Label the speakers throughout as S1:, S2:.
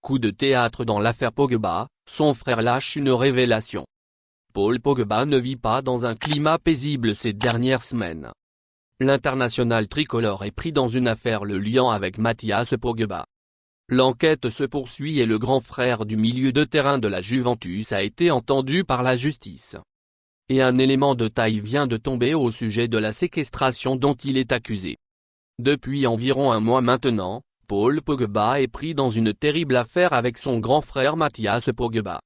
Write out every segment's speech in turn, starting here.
S1: coup de théâtre dans l'affaire Pogba, son frère lâche une révélation. Paul Pogba ne vit pas dans un climat paisible ces dernières semaines. L'international tricolore est pris dans une affaire le liant avec Mathias Pogba. L'enquête se poursuit et le grand frère du milieu de terrain de la Juventus a été entendu par la justice. Et un élément de taille vient de tomber au sujet de la séquestration dont il est accusé. Depuis environ un mois maintenant, Paul Pogba est pris dans une terrible affaire avec son grand frère Mathias Pogba.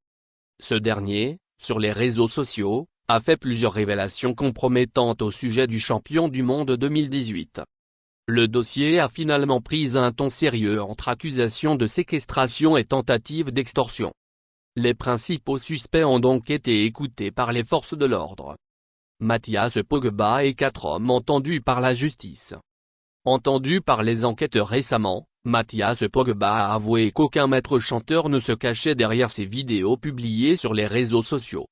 S1: Ce dernier, sur les réseaux sociaux, a fait plusieurs révélations compromettantes au sujet du champion du monde 2018. Le dossier a finalement pris un ton sérieux entre accusations de séquestration et tentatives d'extorsion. Les principaux suspects ont donc été écoutés par les forces de l'ordre. Mathias Pogba et 4 hommes entendus par la justice. Entendu par les enquêteurs récemment, Mathias Pogba a avoué qu'aucun maître chanteur ne se cachait derrière ces vidéos publiées sur les réseaux sociaux.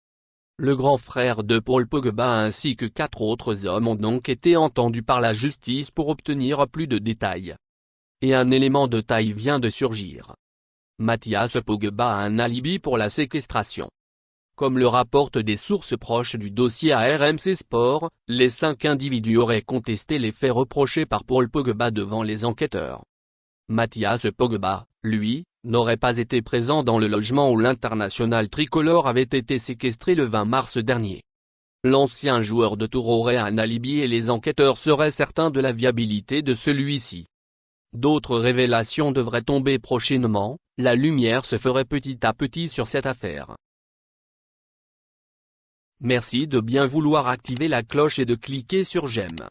S1: Le grand frère de Paul Pogba ainsi que 4 autres hommes ont donc été entendus par la justice pour obtenir plus de détails. Et un élément de taille vient de surgir. Mathias Pogba a un alibi pour la séquestration. Comme le rapportent des sources proches du dossier à RMC Sport, les 5 individus auraient contesté les faits reprochés par Paul Pogba devant les enquêteurs. Mathias Pogba, lui, n'aurait pas été présent dans le logement où l'international tricolore avait été séquestré le 20 mars dernier. L'ancien joueur de Tours aurait un alibi et les enquêteurs seraient certains de la viabilité de celui-ci. D'autres révélations devraient tomber prochainement, la lumière se ferait petit à petit sur cette affaire. Merci de bien vouloir activer la cloche et de cliquer sur j'aime.